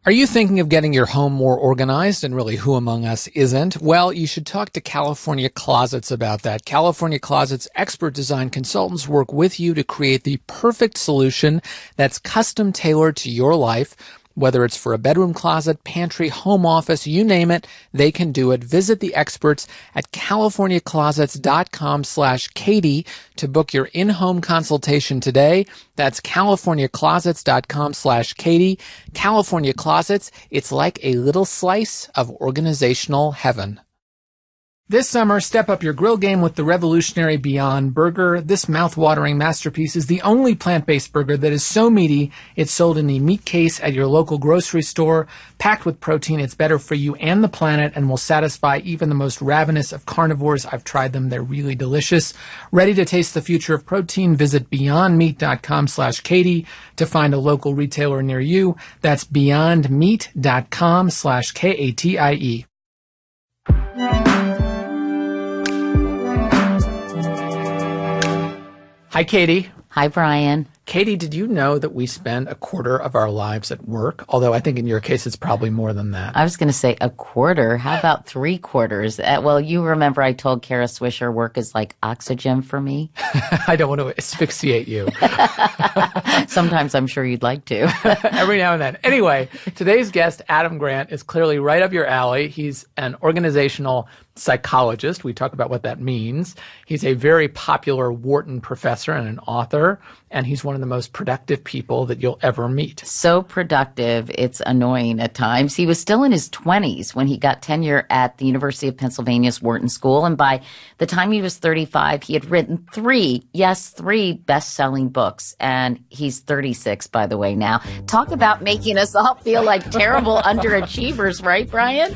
Are you thinking of getting your home more organized? And really, who among us isn't? Well, you should talk to California Closets about that. California Closets expert design consultants work with you to create the perfect solution that's custom tailored to your life. Whether it's for a bedroom closet, pantry, home office, you name it, they can do it. Visit the experts at californiaclosets.com/Katie to book your in-home consultation today. That's californiaclosets.com/Katie. California Closets, it's like a little slice of organizational heaven. This summer, step up your grill game with the revolutionary Beyond Burger. This mouth-watering masterpiece is the only plant-based burger that is so meaty, it's sold in the meat case at your local grocery store. Packed with protein, it's better for you and the planet and will satisfy even the most ravenous of carnivores. I've tried them. They're really delicious. Ready to taste the future of protein? Visit beyondmeat.com/Katie to find a local retailer near you. That's beyondmeat.com/KATIE. Hi, Katie. Hi, Brian. Katie, did you know that we spend a quarter of our lives at work? Although I think in your case, it's probably more than that. I was going to say a quarter. How about 3/4? Well, you remember I told Kara Swisher work is like oxygen for me. I don't want to asphyxiate you. Sometimes I'm sure you'd like to. Every now and then. Anyway, today's guest, Adam Grant, is clearly right up your alley. He's an organizational psychologist. We talk about what that means. He's a very popular Wharton professor and an author, and he's one of the most productive people that you'll ever meet. So productive, it's annoying at times. He was still in his 20s when he got tenure at the University of Pennsylvania's Wharton School, and by the time he was 35, he had written three best-selling books, and he's 36, by the way, now. Talk about making us all feel like terrible underachievers, right, Brian?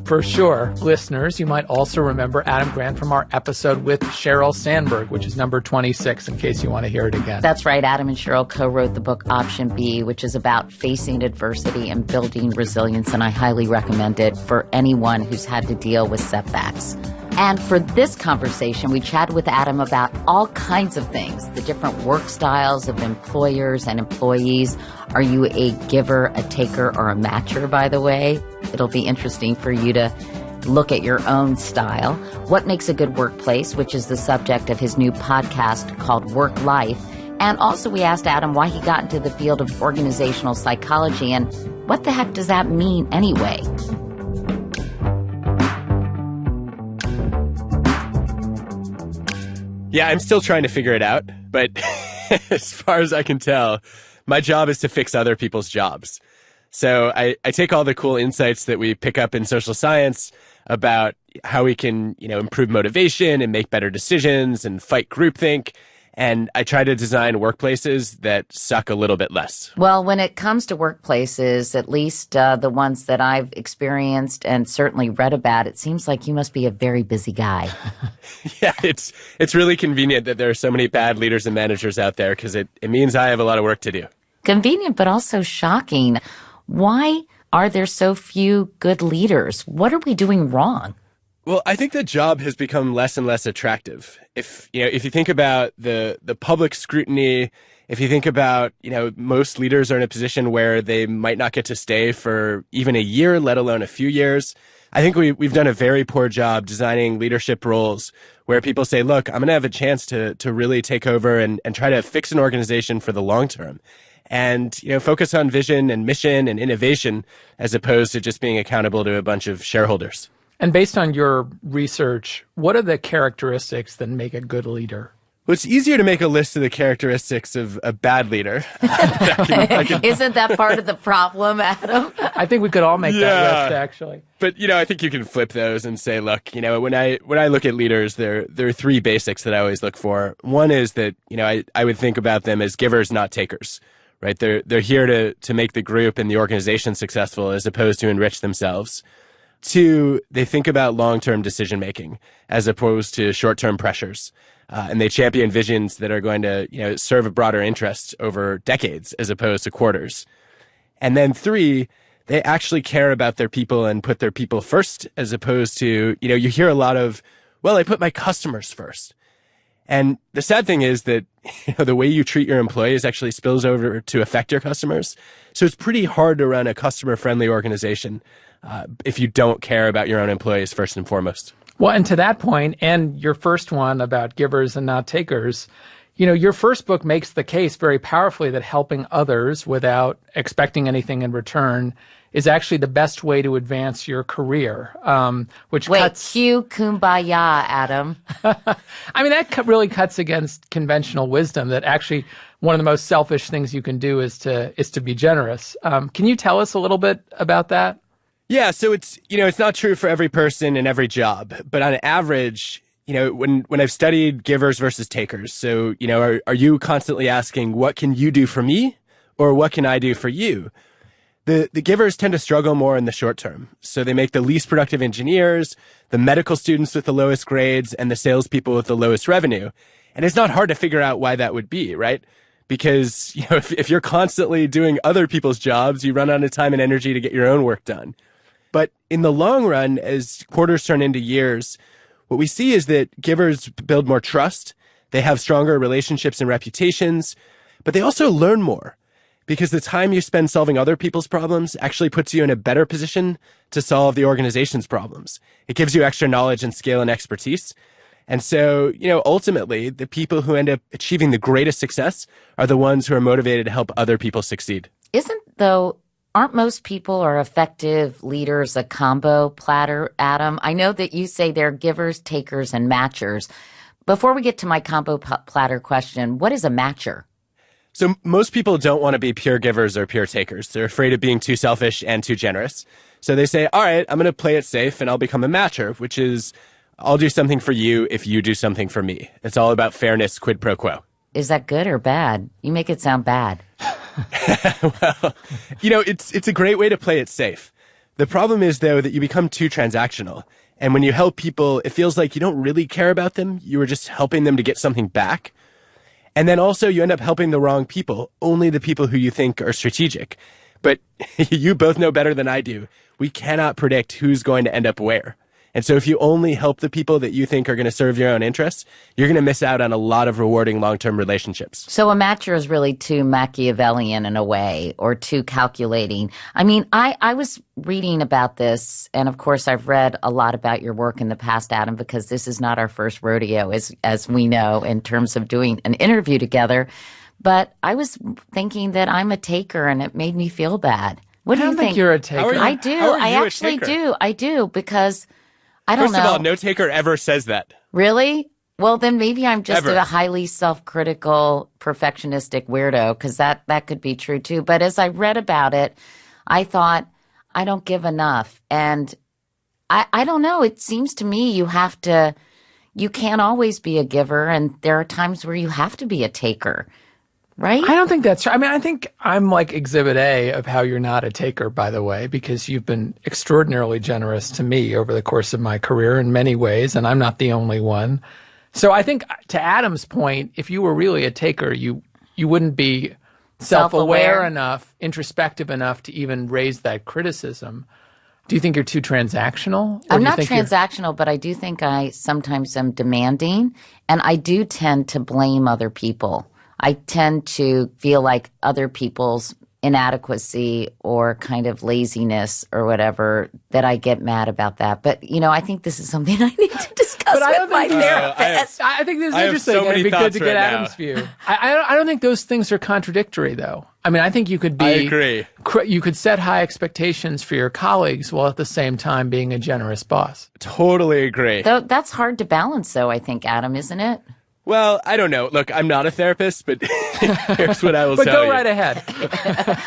For sure. Listeners, you might also remember Adam Grant from our episode with Sheryl Sandberg, which is number 26, in case you want to hear it again. That's right. Adam and Sheryl co-wrote the book Option B, which is about facing adversity and building resilience, and I highly recommend it for anyone who's had to deal with setbacks. And for this conversation, we chatted with Adam about all kinds of things, the different work styles of employers and employees. Are you a giver, a taker, or a matcher, by the way? It'll be interesting for you to look at your own style. What makes a good workplace, which is the subject of his new podcast called Work Life. And also we asked Adam why he got into the field of organizational psychology and what the heck does that mean anyway? Yeah, I'm still trying to figure it out, but as far as I can tell, my job is to fix other people's jobs. So I take all the cool insights that we pick up in social science about how we can, improve motivation and make better decisions and fight groupthink. And I try to design workplaces that suck a little bit less. Well, when it comes to workplaces, at least the ones that I've experienced and certainly read about, it seems like you must be a very busy guy. Yeah, it's really convenient that there are so many bad leaders and managers out there because it means I have a lot of work to do. Convenient, but also shocking. Why are there so few good leaders? What are we doing wrong? Well, I think the job has become less and less attractive. If you think about the public scrutiny, if you think about, most leaders are in a position where they might not get to stay for even a year, let alone a few years. I think we've done a very poor job designing leadership roles where people say, look, I'm going to have a chance to really take over and try to fix an organization for the long term. And, focus on vision and mission and innovation as opposed to just being accountable to a bunch of shareholders. And based on your research, what are the characteristics that make a good leader? Well, it's easier to make a list of the characteristics of a bad leader. Isn't that part of the problem, Adam? I think we could all make that list, actually. But, I think you can flip those and say, look, when I look at leaders, there are three basics that I always look for. One is that, I would think about them as givers, not takers, right? They're here to make the group and the organization successful as opposed to enrich themselves. Two, they think about long-term decision-making as opposed to short-term pressures. And they champion visions that are going to, serve a broader interest over decades as opposed to quarters. And then three, they actually care about their people and put their people first as opposed to, you hear a lot of, well, I put my customers first. And the sad thing is that the way you treat your employees actually spills over to affect your customers. So it's pretty hard to run a customer-friendly organization if you don't care about your own employees first and foremost. Well, and to that point, and your first one about givers and not takers, your first book makes the case very powerfully that helping others without expecting anything in return is actually the best way to advance your career, cue kumbaya, Adam. I mean, that really cuts against conventional wisdom that actually one of the most selfish things you can do is to be generous. Can you tell us a little bit about that? Yeah, so it's not true for every person and every job, but on average, when I've studied givers versus takers, so, are you constantly asking, what can you do for me or what can I do for you? The givers tend to struggle more in the short term. So they make the least productive engineers, the medical students with the lowest grades, and the salespeople with the lowest revenue. And it's not hard to figure out why that would be, right? Because, if you're constantly doing other people's jobs, you run out of time and energy to get your own work done. But in the long run, as quarters turn into years, what we see is that givers build more trust. They have stronger relationships and reputations, but they also learn more. Because the time you spend solving other people's problems actually puts you in a better position to solve the organization's problems. It gives you extra knowledge and scale and expertise. And so, ultimately, the people who end up achieving the greatest success are the ones who are motivated to help other people succeed. Aren't most people or effective leaders a combo platter, Adam? I know that you say they're givers, takers, and matchers. Before we get to my combo platter question, what is a matcher? So most people don't want to be pure givers or pure takers. They're afraid of being too selfish and too generous. So they say, all right, I'm going to play it safe and I'll become a matcher, which is I'll do something for you if you do something for me. It's all about fairness, quid pro quo. Is that good or bad? You make it sound bad. Well, it's a great way to play it safe. The problem is, though, that you become too transactional. And when you help people, it feels like you don't really care about them. You were just helping them to get something back. And then also you end up helping the wrong people, only the people who you think are strategic. But you both know better than I do. We cannot predict who's going to end up where. And so if you only help the people that you think are going to serve your own interests, you're going to miss out on a lot of rewarding long-term relationships. So a matcher is really too Machiavellian in a way, or too calculating. I mean, I was reading about this, and of course I've read a lot about your work in the past, Adam, because this is not our first rodeo, as we know, in terms of doing an interview together. But I was thinking that I'm a taker, and it made me feel bad. What do you think? I don't think you're a taker. I do. I actually do. I do, because I don't know. First of all, no taker ever says that. Really? Well, then maybe I'm just a highly self-critical, perfectionistic weirdo, because that could be true too. But as I read about it, I thought, I don't give enough. And I don't know. It seems to me you can't always be a giver, and there are times where you have to be a taker. Right? I don't think that's true. I mean, I think I'm like exhibit A of how you're not a taker, by the way, because you've been extraordinarily generous to me over the course of my career in many ways, and I'm not the only one. So I think, to Adam's point, if you were really a taker, you wouldn't be self-aware enough, introspective enough to even raise that criticism. Do you think you're too transactional? I'm not transactional, but I do think I sometimes am demanding, and I do tend to blame other people. I tend to feel like other people's inadequacy or kind of laziness or whatever, that I get mad about that. But, I think this is something I need to discuss with my therapist. I think this is interesting. It'd be good to get Adam's view. I don't think those things are contradictory, though. I mean, I think you could be... I agree. You could set high expectations for your colleagues while at the same time being a generous boss. Totally agree. That's hard to balance, though, I think, Adam, isn't it? Well, I don't know. Look, I'm not a therapist, but here's what I will tell you. But go right ahead.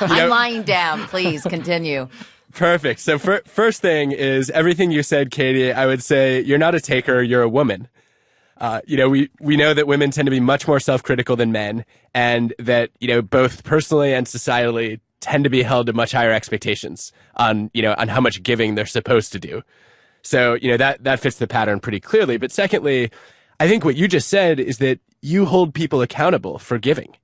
I'm lying down. Please continue. Perfect. So first thing is everything you said, Katie, I would say you're not a taker, you're a woman. We know that women tend to be much more self-critical than men, and that, both personally and societally tend to be held to much higher expectations on how much giving they're supposed to do. So, that fits the pattern pretty clearly. But secondly, I think what you just said is that you hold people accountable for giving,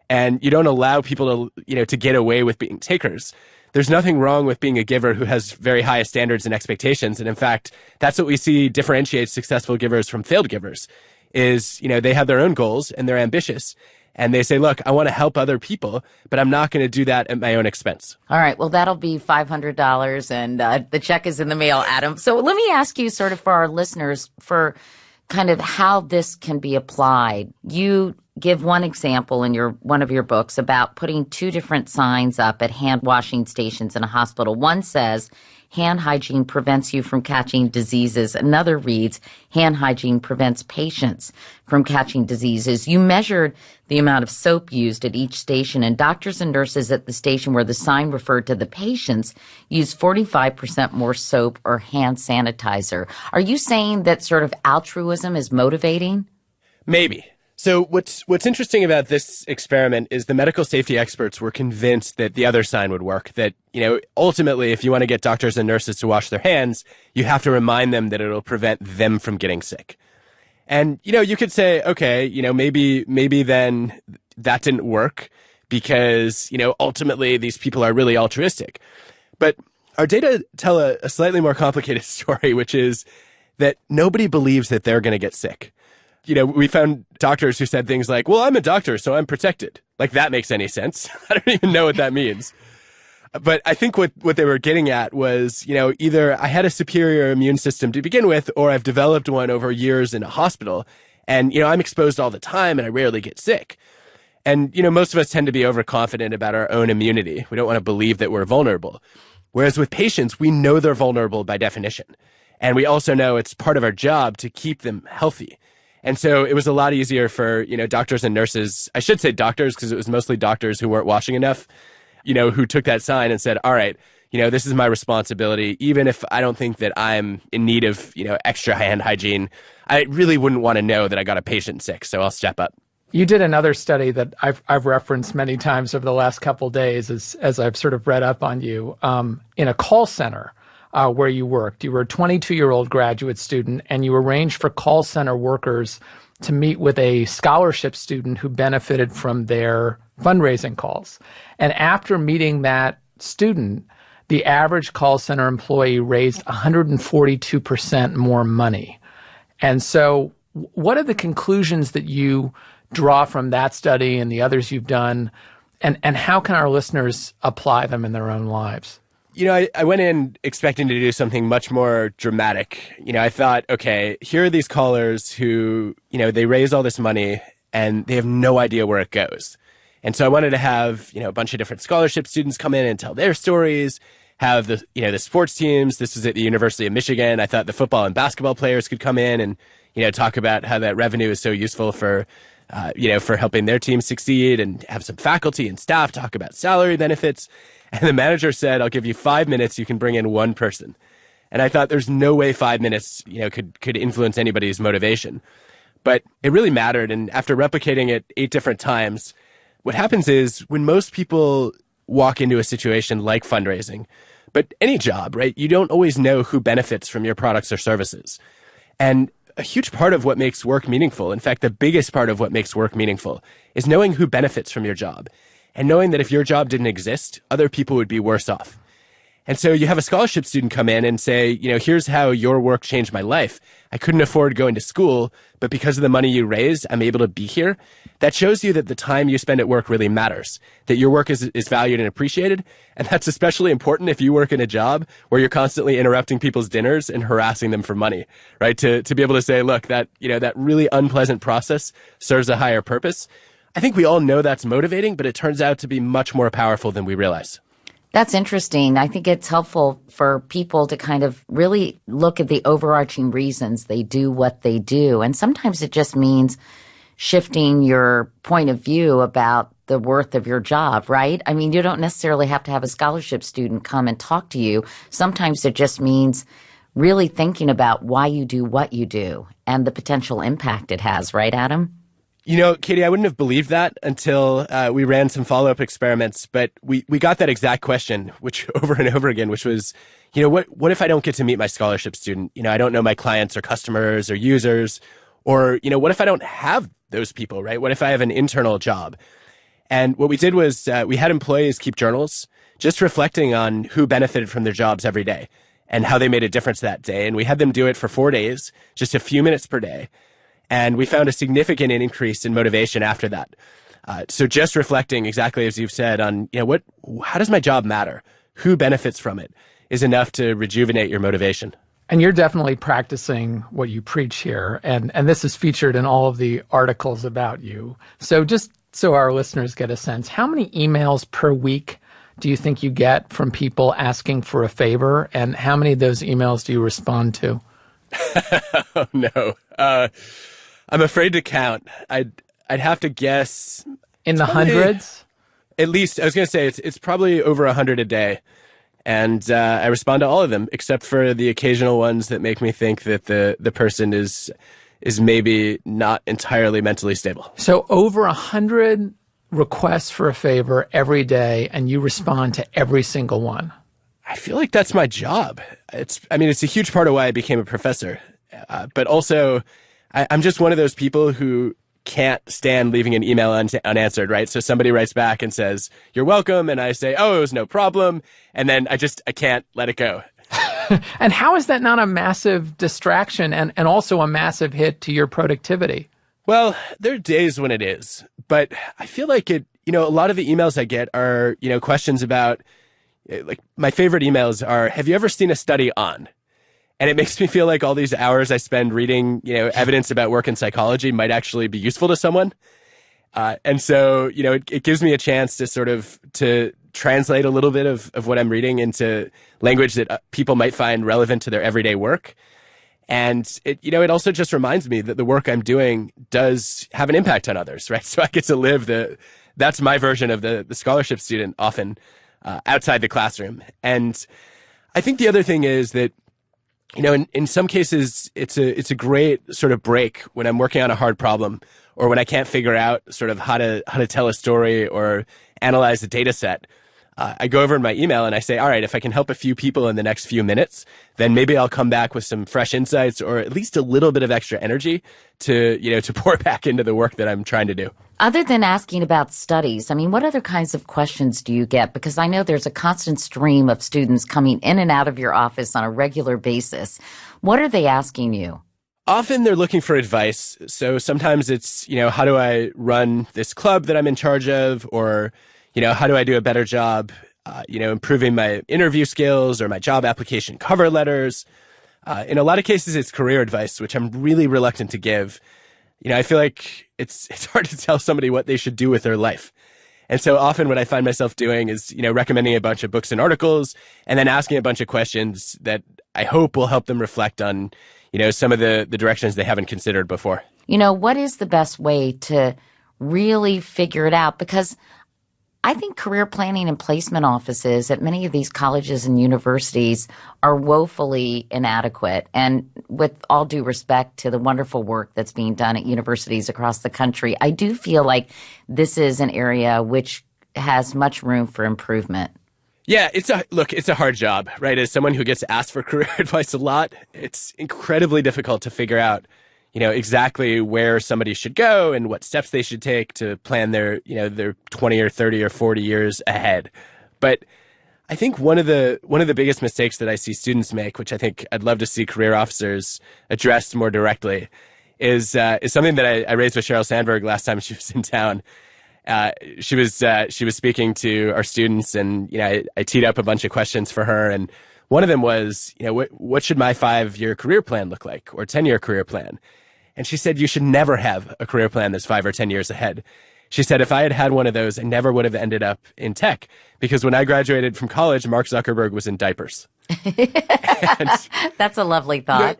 and you don't allow people to get away with being takers. There's nothing wrong with being a giver who has very high standards and expectations. And in fact, that's what we see differentiates successful givers from failed givers, is, they have their own goals and they're ambitious. And they say, look, I want to help other people, but I'm not going to do that at my own expense. All right. Well, that'll be $500 and the check is in the mail, Adam. So let me ask you sort of for our listeners for kind of how this can be applied. You give one example in one of your books about putting two different signs up at hand washing stations in a hospital. One says, hand hygiene prevents you from catching diseases. Another reads, hand hygiene prevents patients from catching diseases. You measured the amount of soap used at each station, and doctors and nurses at the station where the sign referred to the patients used 45% more soap or hand sanitizer. Are you saying that sort of altruism is motivating? Maybe. So what's interesting about this experiment is the medical safety experts were convinced that the other sign would work, that, ultimately, if you want to get doctors and nurses to wash their hands, you have to remind them that it'll prevent them from getting sick. And, you could say, okay, maybe then that didn't work because, ultimately these people are really altruistic. But our data tell a slightly more complicated story, which is that nobody believes that they're going to get sick. We found doctors who said things like, well, I'm a doctor, so I'm protected. Like, that makes any sense. I don't even know what that means. But I think what they were getting at was, either I had a superior immune system to begin with, or I've developed one over years in a hospital. And, I'm exposed all the time and I rarely get sick. And, most of us tend to be overconfident about our own immunity. We don't want to believe that we're vulnerable. Whereas with patients, we know they're vulnerable by definition. And we also know it's part of our job to keep them healthy. And so it was a lot easier for, doctors and nurses. I should say doctors because it was mostly doctors who weren't washing enough, who took that sign and said, all right, this is my responsibility. Even if I don't think that I'm in need of, extra hand hygiene, I really wouldn't want to know that I got a patient sick. So I'll step up. You did another study that I've referenced many times over the last couple of days as I've sort of read up on you in a call center. Where you worked. You were a 22-year-old graduate student, and you arranged for call center workers to meet with a scholarship student who benefited from their fundraising calls. And after meeting that student, the average call center employee raised 142% more money. And so what are the conclusions that you draw from that study and the others you've done, and how can our listeners apply them in their own lives? I went in expecting to do something much more dramatic. I thought, okay, here are these callers who, they raise all this money and they have no idea where it goes. And so I wanted to have, a bunch of different scholarship students come in and tell their stories, have the sports teams. This was at the University of Michigan. I thought the football and basketball players could come in and, talk about how that revenue is so useful for helping their team succeed, and have some faculty and staff talk about salary benefits. And the manager said, I'll give you 5 minutes. You can bring in one person. And I thought there's no way 5 minutes, could influence anybody's motivation. But it really mattered. And after replicating it 8 different times, what happens is when most people walk into a situation like fundraising, but any job, right, you don't always know who benefits from your products or services. And a huge part of what makes work meaningful, in fact, the biggest part of what makes work meaningful, is knowing who benefits from your job. And knowing that if your job didn't exist, other people would be worse off. And so you have a scholarship student come in and say, here's how your work changed my life. I couldn't afford going to school, but because of the money you raised, I'm able to be here. That shows you that the time you spend at work really matters, that your work is valued and appreciated. And that's especially important if you work in a job where you're constantly interrupting people's dinners and harassing them for money, right? To be able to say, look, that really unpleasant process serves a higher purpose. I think we all know that's motivating, but it turns out to be much more powerful than we realize. That's interesting. I think it's helpful for people to kind of really look at the overarching reasons they do what they do. And sometimes it just means shifting your point of view about the worth of your job, right? I mean, you don't necessarily have to have a scholarship student come and talk to you. Sometimes it just means really thinking about why you do what you do and the potential impact it has, right, Adam? Katie, I wouldn't have believed that until we ran some follow-up experiments, but we got that exact question, which over and over again, which was, what if I don't get to meet my scholarship student? I don't know my clients or customers or users, or, what if I don't have those people, right? What if I have an internal job? And what we did was we had employees keep journals, just reflecting on who benefited from their jobs every day and how they made a difference that day. And we had them do it for 4 days, just a few minutes per day. And we found a significant increase in motivation after that. So just reflecting exactly as you've said on, how does my job matter? Who benefits from it is enough to rejuvenate your motivation. And you're definitely practicing what you preach here. And this is featured in all of the articles about you. So just so our listeners get a sense, how many emails per week do you think you get from people asking for a favor? And how many of those emails do you respond to? Oh, no. I'm afraid to count. I'd have to guess. In the hundreds? At least, I was going to say, it's probably over 100 a day. And I respond to all of them, except for the occasional ones that make me think that the person is maybe not entirely mentally stable. So over 100 requests for a favor every day, and you respond to every single one. I feel like that's my job. It's a huge part of why I became a professor. But also, I'm just one of those people who can't stand leaving an email unanswered, right? So somebody writes back and says, "You're welcome." And I say, "Oh, it was no problem." And then I can't let it go. And how is that not a massive distraction and also a massive hit to your productivity? Well, there are days when it is, but I feel like a lot of the emails I get are, questions about, like, my favorite emails are, "Have you ever seen a study on?" And it makes me feel like all these hours I spend reading, evidence about work in psychology might actually be useful to someone. And so, it gives me a chance to sort of to translate a little bit of what I'm reading into language that people might find relevant to their everyday work. And it also just reminds me that the work I'm doing does have an impact on others, right? So I get to live that's my version of the scholarship student often outside the classroom. And I think the other thing is that, in some cases, it's a great sort of break when I'm working on a hard problem or when I can't figure out sort of how to tell a story or analyze a data set. I go over in my email and I say, all right, if I can help a few people in the next few minutes, then maybe I'll come back with some fresh insights or at least a little bit of extra energy to pour back into the work that I'm trying to do. Other than asking about studies, what other kinds of questions do you get? Because I know there's a constant stream of students coming in and out of your office on a regular basis. What are they asking you? Often they're looking for advice. So sometimes it's, how do I run this club that I'm in charge of? Or, how do I do a better job, improving my interview skills or my job application cover letters? In a lot of cases, it's career advice, which I'm really reluctant to give. I feel like it's hard to tell somebody what they should do with their life. And so often what I find myself doing is, recommending a bunch of books and articles and then asking a bunch of questions that I hope will help them reflect on, some of the directions they haven't considered before. What is the best way to really figure it out? Because I think career planning and placement offices at many of these colleges and universities are woefully inadequate. And with all due respect to the wonderful work that's being done at universities across the country, I do feel like this is an area which has much room for improvement. Yeah, it's a hard job, right? As someone who gets asked for career advice a lot, it's incredibly difficult to figure out exactly where somebody should go and what steps they should take to plan their 20 or 30 or 40 years ahead. But I think one of the biggest mistakes that I see students make, which I think I'd love to see career officers address more directly, is something that I raised with Sheryl Sandberg last time she was in town. She was speaking to our students, and I teed up a bunch of questions for her, and one of them was, what should my 5-year career plan look like, or 10-year career plan? And she said, you should never have a career plan that's 5 or 10 years ahead. She said, if I had had one of those, I never would have ended up in tech, because when I graduated from college, Mark Zuckerberg was in diapers. That's a lovely thought.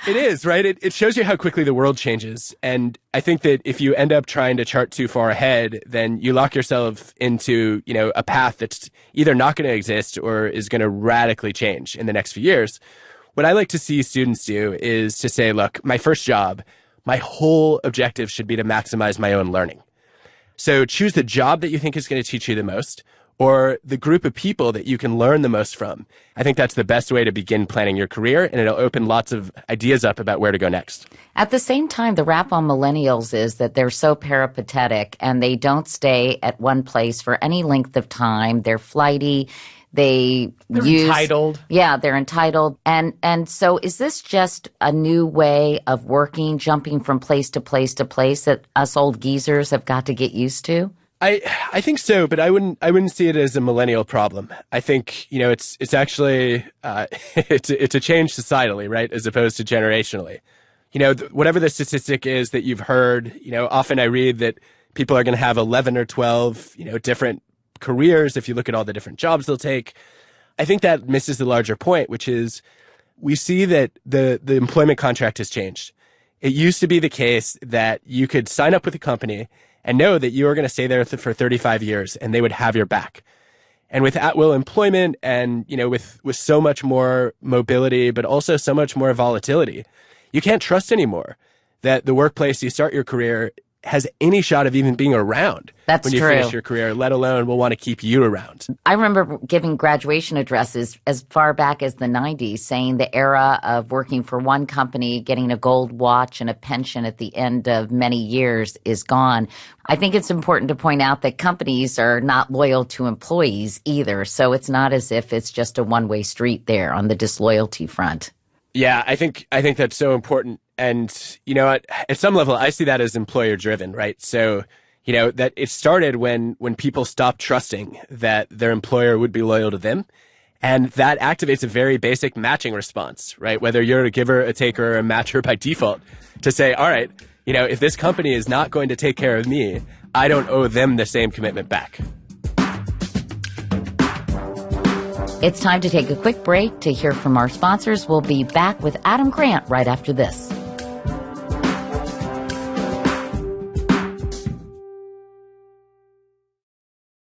It is, right? It shows you how quickly the world changes. And I think that if you end up trying to chart too far ahead, then you lock yourself into, a path that's either not going to exist or is going to radically change in the next few years. What I like to see students do is to say, look, my first job, my whole objective should be to maximize my own learning. So choose the job that you think is going to teach you the most, or the group of people that you can learn the most from. I think that's the best way to begin planning your career, and it'll open lots of ideas up about where to go next. At the same time, the rap on millennials is that they're so peripatetic and they don't stay at one place for any length of time. They're flighty. They're entitled. Yeah, they're entitled. And so is this just a new way of working, jumping from place to place to place that us old geezers have got to get used to? I think so, but I wouldn't see it as a millennial problem. I think, it's actually, it's a change societally, right? As opposed to generationally. Whatever the statistic is that you've heard, often I read that people are going to have 11 or 12, different careers if you look at all the different jobs they'll take. I think that misses the larger point, which is we see that the employment contract has changed. It used to be the case that you could sign up with a company and know that you were going to stay there for 35 years and they would have your back. And with at-will employment and, with so much more mobility, but also so much more volatility, you can't trust anymore that the workplace you start your career has any shot of even being around when you finish your career, let alone will want to keep you around. I remember giving graduation addresses as far back as the 90s, saying the era of working for one company, getting a gold watch and a pension at the end of many years is gone. I think it's important to point out that companies are not loyal to employees either, so it's not as if it's just a one-way street there on the disloyalty front. Yeah, I think that's so important. And, at some level, I see that as employer driven, right? So, that it started when people stopped trusting that their employer would be loyal to them. And that activates a very basic matching response, right? Whether you're a giver, a taker, or a matcher by default, to say, all right, if this company is not going to take care of me, I don't owe them the same commitment back. It's time to take a quick break to hear from our sponsors. We'll be back with Adam Grant right after this.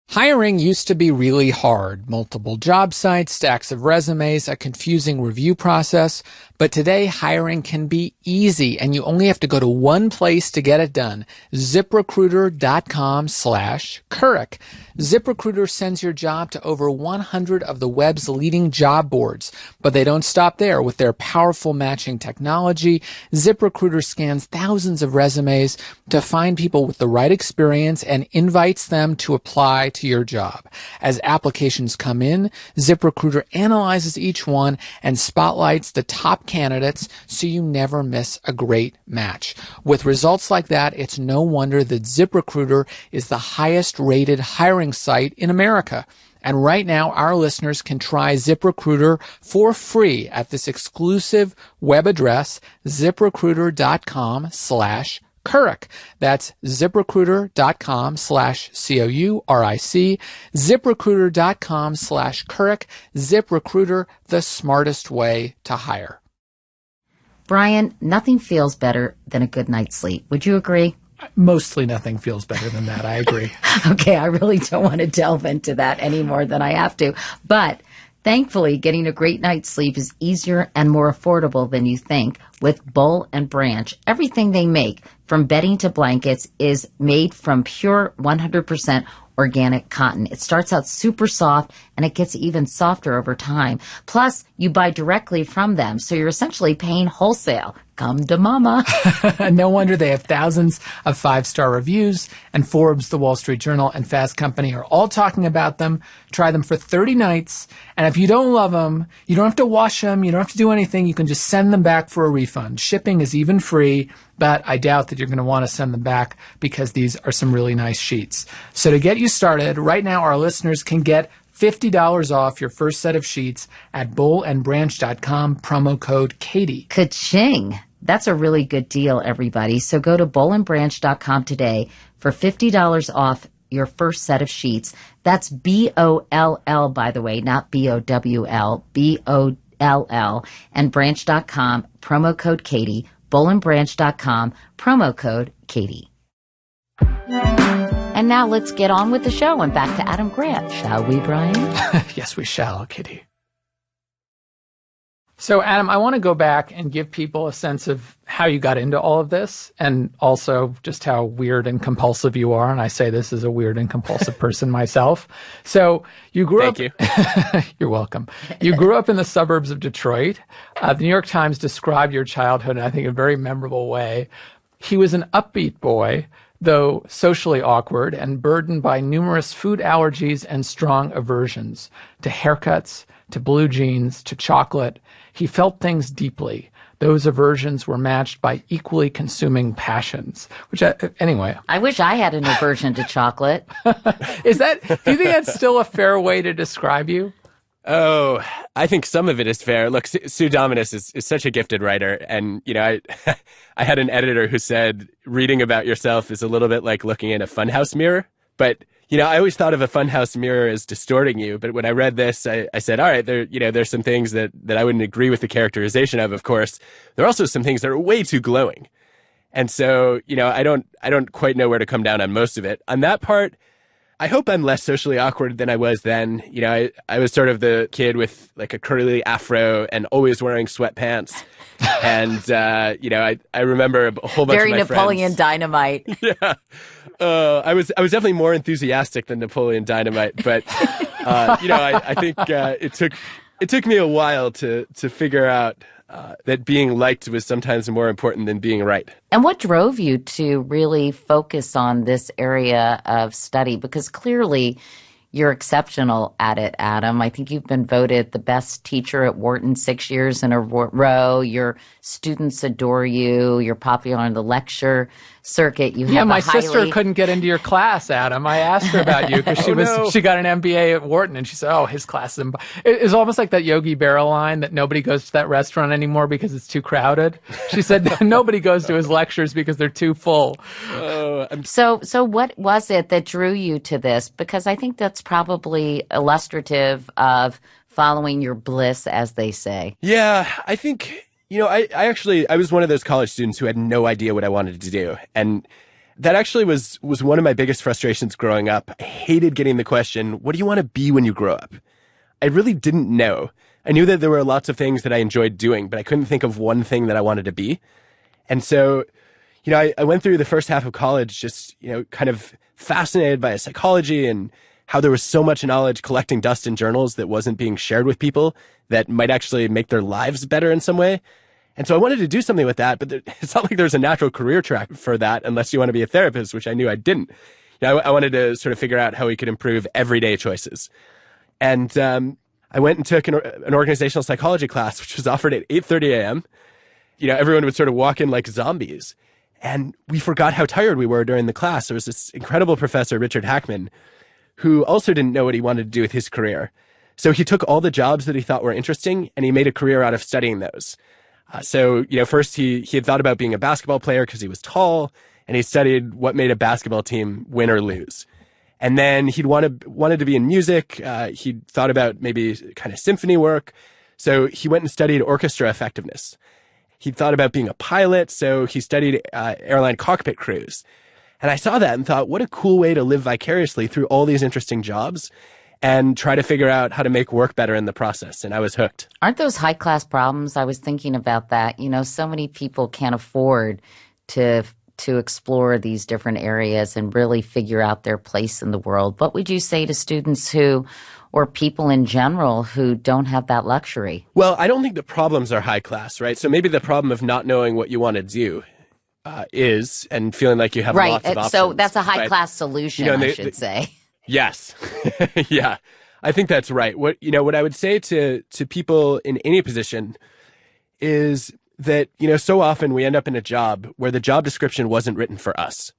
Hiring used to be really hard. Multiple job sites, stacks of resumes, a confusing review process. But today, hiring can be easy, and you only have to go to one place to get it done. ZipRecruiter.com/Couric. ZipRecruiter sends your job to over 100 of the web's leading job boards. But they don't stop there. With their powerful matching technology, ZipRecruiter scans thousands of resumes to find people with the right experience and invites them to apply to your job. As applications come in, ZipRecruiter analyzes each one and spotlights the top candidates so you never miss a great match. With results like that, it's no wonder that ZipRecruiter is the highest rated hiring site in America. And right now, our listeners can try ZipRecruiter for free at this exclusive web address, ZipRecruiter.com/Couric. That's ZipRecruiter.com/Couric. ZipRecruiter.com/Couric. ZipRecruiter, the smartest way to hire. Brian, nothing feels better than a good night's sleep. Would you agree? Mostly nothing feels better than that. I agree. Okay, I really don't want to delve into that any more than I have to. But thankfully, getting a great night's sleep is easier and more affordable than you think with Boll and Branch. Everything they make, from bedding to blankets, is made from pure 100% organic cotton. It starts out super soft and it gets even softer over time. Plus, you buy directly from them, so you're essentially paying wholesale. Come to mama. No wonder they have thousands of 5-star reviews, and Forbes, The Wall Street Journal, and Fast Company are all talking about them. Try them for 30 nights, and if you don't love them, you don't have to wash them, you don't have to do anything, you can just send them back for a refund. Shipping is even free, but I doubt that you're going to want to send them back because these are some really nice sheets. So to get you started, right now our listeners can get $50 off your first set of sheets at bollandbranch.com, promo code Katie. Ka-ching! That's a really good deal, everybody. So go to bollandbranch.com today for $50 off your first set of sheets. That's B-O-L-L, by the way, not B-O-W-L, B-O-L-L, and branch.com, promo code Katie, bollandbranch.com, promo code Katie. And now let's get on with the show and back to Adam Grant, shall we, Brian? Yes, we shall, Kitty. So, Adam, I want to go back and give people a sense of how you got into all of this and also just how weird and compulsive you are. And I say this as a weird and compulsive person myself. So you grew up... Thank you. You're welcome. You grew up in the suburbs of Detroit. The New York Times described your childhood in, I think, a very memorable way. He was an upbeat boy, Though socially awkward and burdened by numerous food allergies and strong aversions to haircuts, to blue jeans, to chocolate, he felt things deeply. Those aversions were matched by equally consuming passions. Anyway. I wish I had an aversion to chocolate. Do you think that's still a fair way to describe you? Oh, I think some of it is fair. Look, Sue Dominus is such a gifted writer. And, I had an editor who said reading about yourself is a little bit like looking in a funhouse mirror. But, I always thought of a funhouse mirror as distorting you. But when I read this, I said, all right, there's some things that I wouldn't agree with the characterization of course. There are also some things that are way too glowing. And so, I don't quite know where to come down on most of it. On that part, I hope I'm less socially awkward than I was then. I was sort of the kid with like a curly afro and always wearing sweatpants. And, I remember a whole bunch Very of my Napoleon friends. Dynamite. Yeah. I was definitely more enthusiastic than Napoleon Dynamite. But, I think it took me a while to figure out that being liked was sometimes more important than being right. And what drove you to really focus on this area of study? Because clearly you're exceptional at it, Adam. I think you've been voted the best teacher at Wharton 6 years in a row. Your students adore you. You're popular on the lecture circuit. My sister couldn't get into your class, Adam. I asked her about you because she got an MBA at Wharton, and she said, "Oh, his class is." It's almost like that Yogi Berra line that nobody goes to that restaurant anymore because it's too crowded. She said nobody goes to his lectures because they're too full. So what was it that drew you to this? Because I think that's probably illustrative of following your bliss, as they say. Yeah, I think. I was one of those college students who had no idea what I wanted to do. And that actually was one of my biggest frustrations growing up. I hated getting the question, what do you want to be when you grow up? I really didn't know. I knew that there were lots of things that I enjoyed doing, but I couldn't think of one thing that I wanted to be. And so, I went through the first half of college just, kind of fascinated by psychology and how there was so much knowledge collecting dust in journals that wasn't being shared with people that might actually make their lives better in some way. And so I wanted to do something with that, but it's not like there's a natural career track for that unless you want to be a therapist, which I knew I didn't. I wanted to sort of figure out how we could improve everyday choices. And I went and took an organizational psychology class, which was offered at 8:30 a.m. Everyone would sort of walk in like zombies. And we forgot how tired we were during the class. There was this incredible professor, Richard Hackman, who also didn't know what he wanted to do with his career. So he took all the jobs that he thought were interesting and he made a career out of studying those. First he had thought about being a basketball player because he was tall, and he studied what made a basketball team win or lose. And then he'd wanted to be in music. He'd thought about maybe kind of symphony work. So he went and studied orchestra effectiveness. He thought about being a pilot. So he studied airline cockpit crews. And I saw that and thought, what a cool way to live vicariously through all these interesting jobs and try to figure out how to make work better in the process. And I was hooked. Aren't those high-class problems? I was thinking about that. So many people can't afford to explore these different areas and really figure out their place in the world. What would you say to students or people in general who don't have that luxury? Well, I don't think the problems are high class, right? So maybe the problem of not knowing what you want to do is, and feeling like you have lots of options. Right, so that's a high-class solution, I should say. Yes. Yeah, I think that's right. What I would say to people in any position is that, so often we end up in a job where the job description wasn't written for us.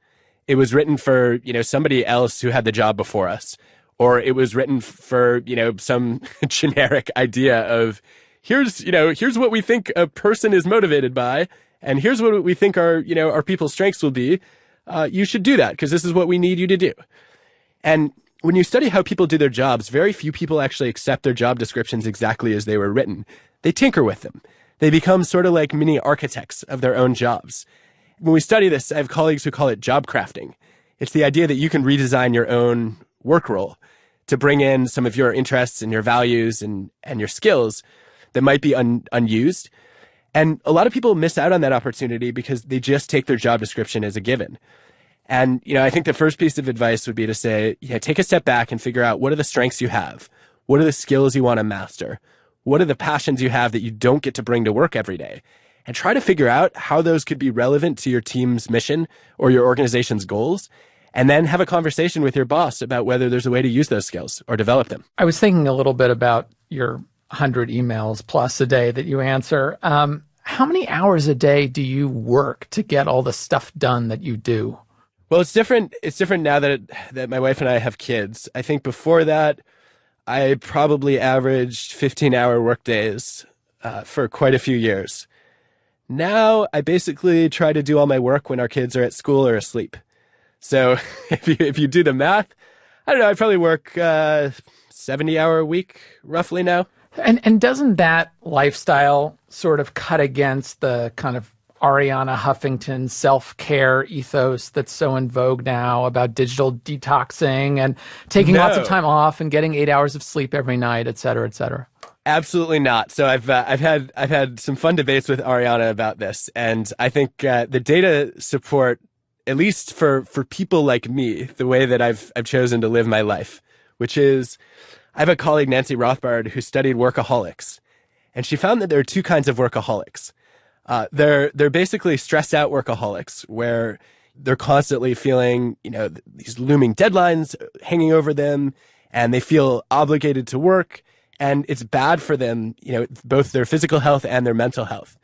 It was written for, somebody else who had the job before us, or it was written for, some generic idea of here's what we think a person is motivated by, and here's what we think our people's strengths will be. You should do that because this is what we need you to do. And when you study how people do their jobs, very few people actually accept their job descriptions exactly as they were written. They tinker with them. They become sort of like mini architects of their own jobs. When we study this, I have colleagues who call it job crafting. It's the idea that you can redesign your own work role to bring in some of your interests and your values and your skills that might be unused. And a lot of people miss out on that opportunity because they just take their job description as a given. And, I think the first piece of advice would be to say, take a step back and figure out what are the strengths you have? What are the skills you want to master? What are the passions you have that you don't get to bring to work every day? and try to figure out how those could be relevant to your team's mission or your organization's goals. And then have a conversation with your boss about whether there's a way to use those skills or develop them. I was thinking a little bit about your 100 emails plus a day that you answer. How many hours a day do you work to get all the stuff done that you do? Well, it's different. It's different now that my wife and I have kids. I think before that, I probably averaged 15-hour workdays for quite a few years. Now, I basically try to do all my work when our kids are at school or asleep. So if you do the math, I don't know, I probably work 70-hour a week roughly now. And doesn't that lifestyle sort of cut against the kind of Arianna Huffington self-care ethos that's so in vogue now about digital detoxing and taking lots of time off and getting 8 hours of sleep every night, et cetera, et cetera? Absolutely not. So I've had some fun debates with Arianna about this, and I think the data support, at least for people like me, the way that I've chosen to live my life, which is I have a colleague, Nancy Rothbard, who studied workaholics, and she found that there are two kinds of workaholics. They're basically stressed out workaholics, where they're constantly feeling, these looming deadlines hanging over them, and they feel obligated to work, and it's bad for them, both their physical health and their mental health.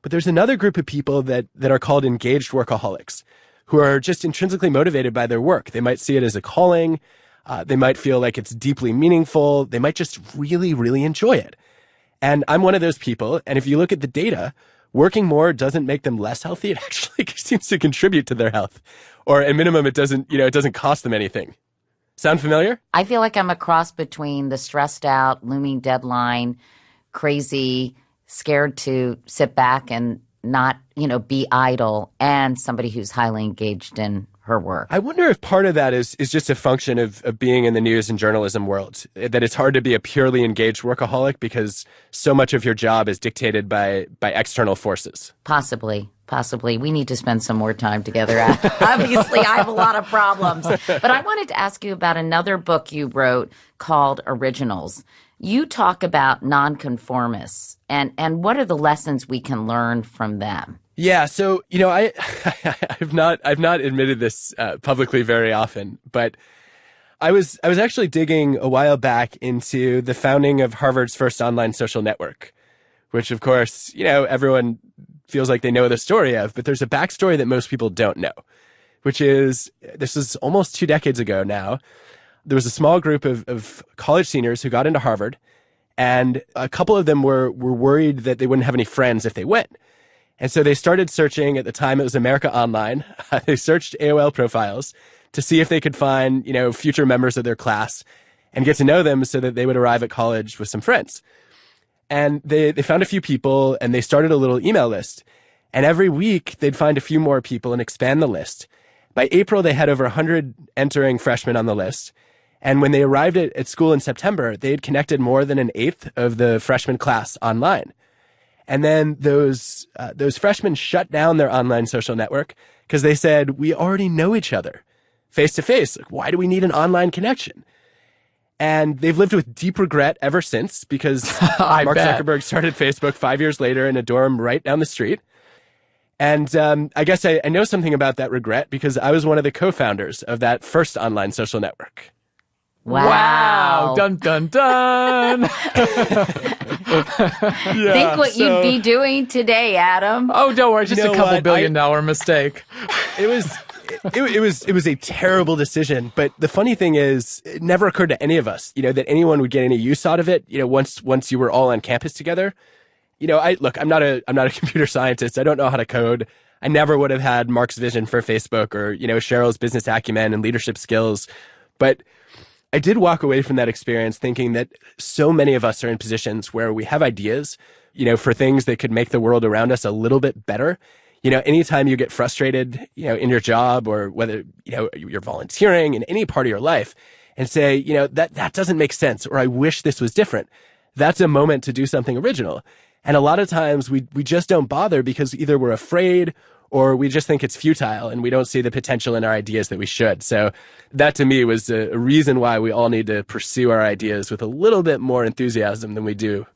But there's another group of people that are called engaged workaholics, who are just intrinsically motivated by their work. They might see it as a calling. They might feel like it's deeply meaningful. They might just really, really enjoy it. And I'm one of those people. And if you look at the data, working more doesn't make them less healthy. It actually seems to contribute to their health. Or at minimum, it doesn't cost them anything. Sound familiar? I feel like I'm a cross between the stressed out, looming deadline, crazy, scared to sit back and not, be idle, and somebody who's highly engaged in her work. I wonder if part of that is just a function of being in the news and journalism world, that it's hard to be a purely engaged workaholic because so much of your job is dictated by external forces. Possibly. We need to spend some more time together. Obviously, I have a lot of problems. But I wanted to ask you about another book you wrote called Originals. You talk about nonconformists and what are the lessons we can learn from them? Yeah, so I've not admitted this publicly very often, but I was actually digging a while back into the founding of Harvard's first online social network, which of course everyone feels like they know the story of, but there's a backstory that most people don't know, which is this is almost 2 decades ago now. There was a small group of college seniors who got into Harvard, and a couple of them were worried that they wouldn't have any friends if they went. And so they started searching. At the time, it was America Online. They searched AOL profiles to see if they could find, future members of their class and get to know them so that they would arrive at college with some friends. And they found a few people, and they started a little email list. And every week, they'd find a few more people and expand the list. By April, they had over 100 entering freshmen on the list. And when they arrived at school in September, they had connected more than an eighth of the freshman class online. And then those freshmen shut down their online social network because they said, we already know each other face to face. Why do we need an online connection? And they've lived with deep regret ever since because Mark Zuckerberg started Facebook 5 years later in a dorm right down the street. And I guess I know something about that regret because I was one of the co-founders of that first online social network. Wow. Dun, dun, dun. Think what you'd be doing today, Adam. Oh, don't worry. Just a couple $1 billion mistake. It was a terrible decision. But the funny thing is, it never occurred to any of us, that anyone would get any use out of it, once you were all on campus together. I'm not a computer scientist. I don't know how to code. I never would have had Mark's vision for Facebook or, Sheryl's business acumen and leadership skills. But I did walk away from that experience thinking that so many of us are in positions where we have ideas, for things that could make the world around us a little bit better. Anytime you get frustrated, in your job or whether, you're volunteering in any part of your life and say, that doesn't make sense, or I wish this was different. That's a moment to do something original. And a lot of times we just don't bother because either we're afraid or we just think it's futile and we don't see the potential in our ideas that we should. So that to me was a reason why we all need to pursue our ideas with a little bit more enthusiasm than we do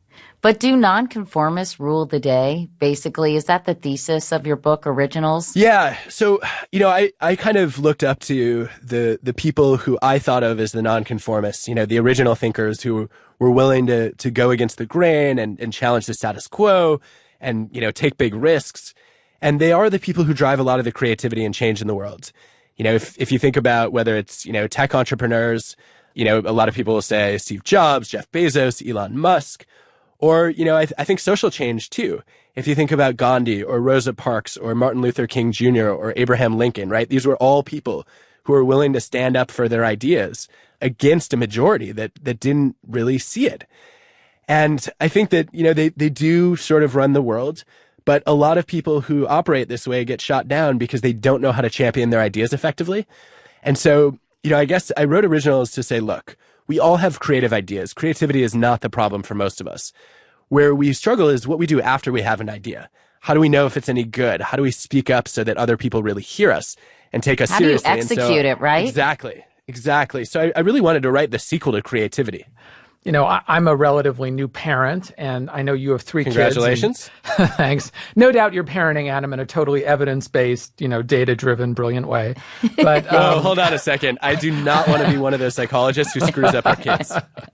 But do nonconformists rule the day? Basically, is that the thesis of your book, Originals? Yeah. So, I kind of looked up to the people who I thought of as the nonconformists, the original thinkers who were willing to go against the grain and challenge the status quo and, take big risks. And they are the people who drive a lot of the creativity and change in the world. If you think about whether it's, tech entrepreneurs, a lot of people will say Steve Jobs, Jeff Bezos, Elon Musk. Or, I think social change, too. If you think about Gandhi or Rosa Parks or Martin Luther King Jr. or Abraham Lincoln, right? These were all people who were willing to stand up for their ideas against a majority that didn't really see it. And I think that, they do sort of run the world, but a lot of people who operate this way get shot down because they don't know how to champion their ideas effectively. And so, I guess I wrote Originals to say, look, we all have creative ideas. Creativity is not the problem for most of us. Where we struggle is what we do after we have an idea. How do we know if it's any good? How do we speak up so that other people really hear us and take us seriously? How do you execute it, right? Exactly. So I really wanted to write the sequel to Creativity. I'm a relatively new parent, and I know you have 3 kids. Congratulations. Thanks. No doubt you're parenting Adam in a totally evidence-based, data-driven, brilliant way. But hold on a second. I do not want to be one of those psychologists who screws up our kids.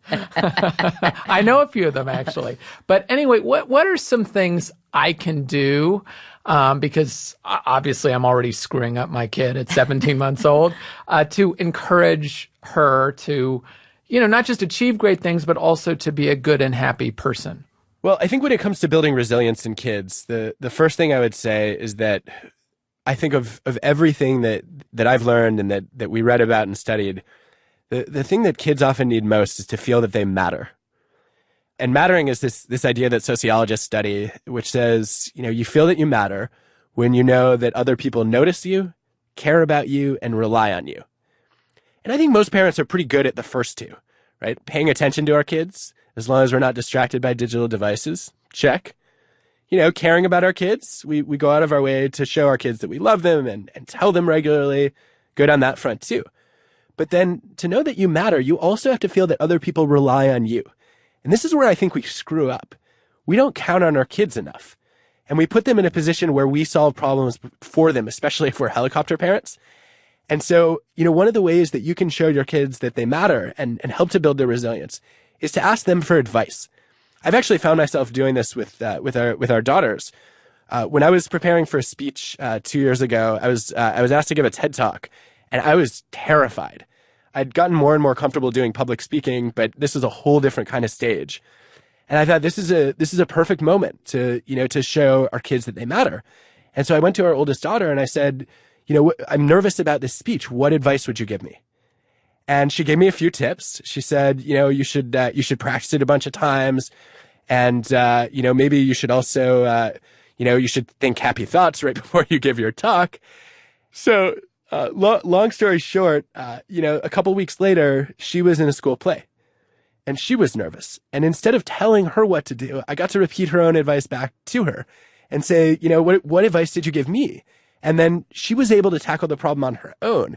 I know a few of them, actually. But anyway, what are some things I can do? Because obviously I'm already screwing up my kid at 17 months old, to encourage her to not just achieve great things, but also to be a good and happy person. Well, I think when it comes to building resilience in kids, the first thing I would say is that I think of everything that I've learned and that we read about and studied, the thing that kids often need most is to feel that they matter. And mattering is this idea that sociologists study, which says, you feel that you matter when you know that other people notice you, care about you, and rely on you. And I think most parents are pretty good at the first two, right? Paying attention to our kids, as long as we're not distracted by digital devices. Check. Caring about our kids. We go out of our way to show our kids that we love them and tell them regularly. Good on that front too. But then to know that you matter, you also have to feel that other people rely on you. And this is where I think we screw up. We don't count on our kids enough. And we put them in a position where we solve problems for them, especially if we're helicopter parents. And so, one of the ways that you can show your kids that they matter and help to build their resilience is to ask them for advice. I've actually found myself doing this with our daughters. When I was preparing for a speech 2 years ago, I was asked to give a TED Talk, and I was terrified. I'd gotten more and more comfortable doing public speaking, but this is a whole different kind of stage. And I thought this is a perfect moment to show our kids that they matter. And so I went to our oldest daughter and I said, I'm nervous about this speech. What advice would you give me? And she gave me a few tips. She said, you should practice it a bunch of times. And, maybe you should also, you should think happy thoughts right before you give your talk. So, long story short, a couple weeks later, she was in a school play and she was nervous. And instead of telling her what to do, I got to repeat her own advice back to her and say, what advice did you give me? And then she was able to tackle the problem on her own.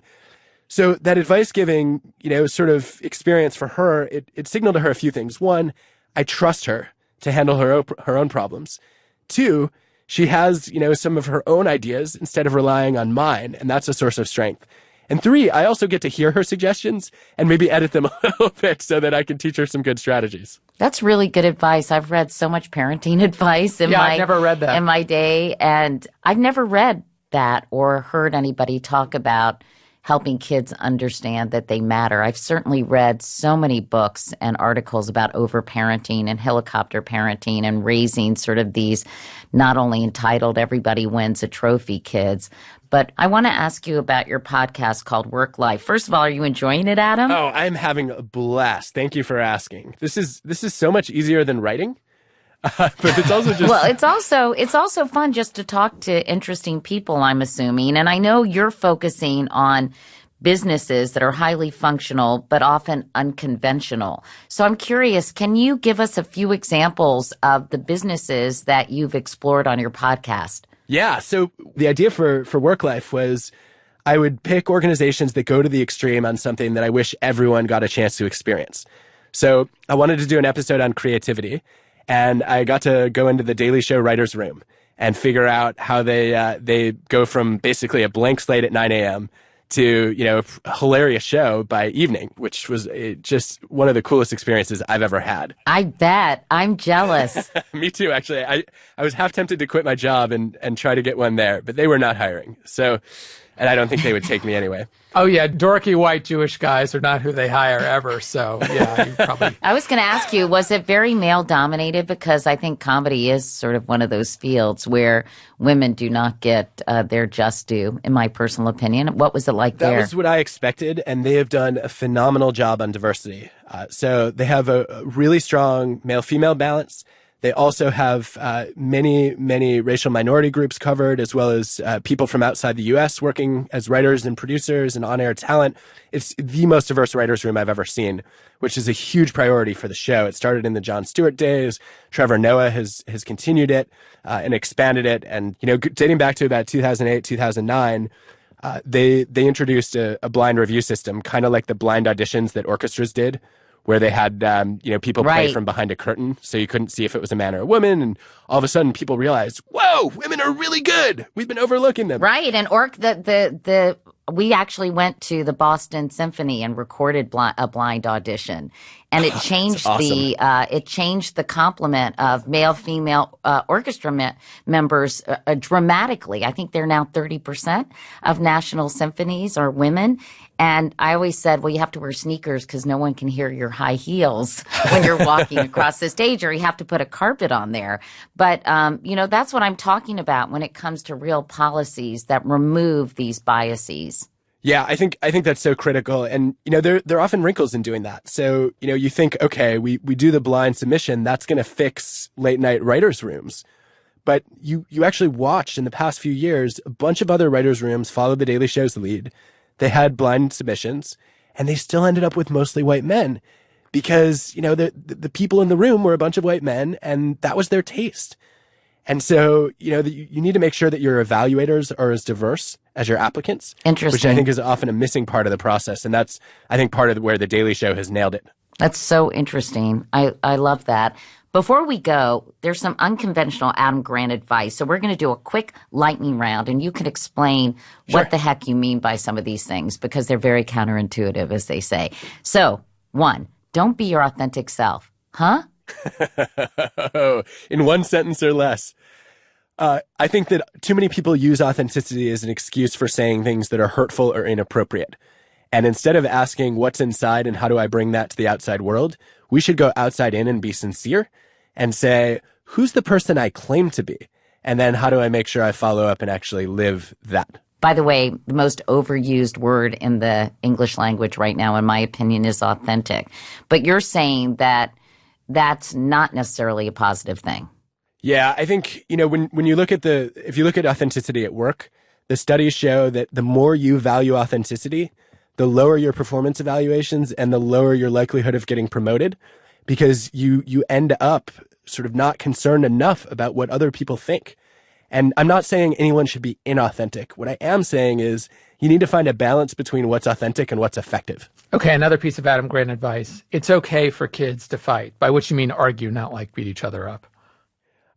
So that advice giving, sort of experience for her, it signaled to her a few things. One, I trust her to handle her own problems. Two, she has, some of her own ideas instead of relying on mine. And that's a source of strength. And three, I also get to hear her suggestions and maybe edit them a little bit so that I can teach her some good strategies. That's really good advice. I've read so much parenting advice I've never read that in my day. And I've never read that or heard anybody talk about helping kids understand that they matter. I've certainly read so many books and articles about overparenting and helicopter parenting and raising sort of these not only entitled everybody wins a trophy kids. But I want to ask you about your podcast called Work Life. First of all, are you enjoying it, Adam? Oh, I'm having a blast. Thank you for asking. This is so much easier than writing. But it's also just well, it's also fun just to talk to interesting people, I'm assuming. And I know you're focusing on businesses that are highly functional but often unconventional. So I'm curious, can you give us a few examples of the businesses that you've explored on your podcast? Yeah. So the idea for Work Life was I would pick organizations that go to the extreme on something that I wish everyone got a chance to experience. So I wanted to do an episode on creativity. And I got to go into the Daily Show writer's room and figure out how they go from basically a blank slate at 9 a.m. to, you know, a hilarious show by evening, which was just one of the coolest experiences I've ever had. I bet. I'm jealous. Me too, actually. I was half tempted to quit my job and try to get one there, but they were not hiring. So, and I don't think they would take me anyway. Oh, yeah. Dorky white Jewish guys are not who they hire ever. So, yeah, you probably. I was going to ask you, was it very male dominated? Because I think comedy is sort of one of those fields where women do not get their just due, in my personal opinion. What was it like there? That was what I expected, and they have done a phenomenal job on diversity. So they have a really strong male-female balance. They also have many, many racial minority groups covered, as well as people from outside the U.S. working as writers and producers and on-air talent. It's the most diverse writers' room I've ever seen, which is a huge priority for the show. It started in the Jon Stewart days. Trevor Noah has continued it and expanded it. And, you know, dating back to about 2008, 2009, they introduced a blind review system, kind of like the blind auditions that orchestras did, where they had, people play from behind a curtain, so you couldn't see if it was a man or a woman. And all of a sudden, people realized, whoa, women are really good. We've been overlooking them. Right. And we actually went to the Boston Symphony and recorded a blind audition. And it changed the complement of male-female orchestra members dramatically. I think they're now 30% of national symphonies are women. And I always said, well, you have to wear sneakers because no one can hear your high heels when you're walking across the stage, or you have to put a carpet on there. But, that's what I'm talking about when it comes to real policies that remove these biases. Yeah, I think that's so critical. And, there are often wrinkles in doing that. So, you think, okay, we do the blind submission, that's going to fix late night writers' rooms. But you actually watched in the past few years, a bunch of other writers' rooms follow the Daily Show's lead. They had blind submissions, and they still ended up with mostly white men because, the people in the room were a bunch of white men, and that was their taste. And so, you need to make sure that your evaluators are as diverse as your applicants. Interesting. Which I think is often a missing part of the process. And that's, I think, part of where the Daily Show has nailed it. That's so interesting. I love that. Before we go, there's some unconventional Adam Grant advice. So we're going to do a quick lightning round, and you can explain what the heck you mean by some of these things, because they're very counterintuitive, as they say. So, 1, don't be your authentic self. Huh? In one sentence or less. I think that too many people use authenticity as an excuse for saying things that are hurtful or inappropriate. And instead of asking what's inside and how do I bring that to the outside world, we should go outside in and be sincere and say, who's the person I claim to be? And then how do I make sure I follow up and actually live that? By the way, the most overused word in the English language right now, in my opinion, is authentic. But you're saying that that's not necessarily a positive thing. Yeah, I think, when you look at if you look at authenticity at work, the studies show that the more you value authenticity, the lower your performance evaluations and the lower your likelihood of getting promoted, because you end up sort of not concerned enough about what other people think. And I'm not saying anyone should be inauthentic. What I am saying is you need to find a balance between what's authentic and what's effective. Okay, another piece of Adam Grant advice. It's okay for kids to fight, by which you mean argue, not like beat each other up.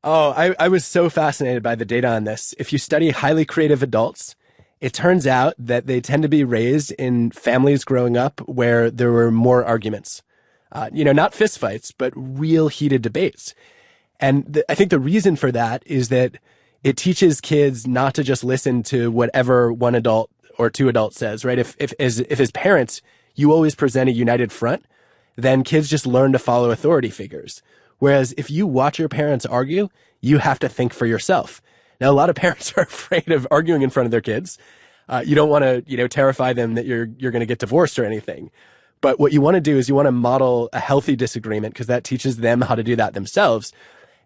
Oh, I was so fascinated by the data on this. If you study highly creative adults, it turns out that they tend to be raised in families growing up where there were more arguments. Not fistfights, but real heated debates. And I think the reason for that is that it teaches kids not to just listen to whatever one adult or two adults says, right? If as parents, you always present a united front, then kids just learn to follow authority figures. Whereas if you watch your parents argue, you have to think for yourself. Now, a lot of parents are afraid of arguing in front of their kids. You don't want to, terrify them that you're going to get divorced or anything. But what you want to do is you want to model a healthy disagreement, because that teaches them how to do that themselves.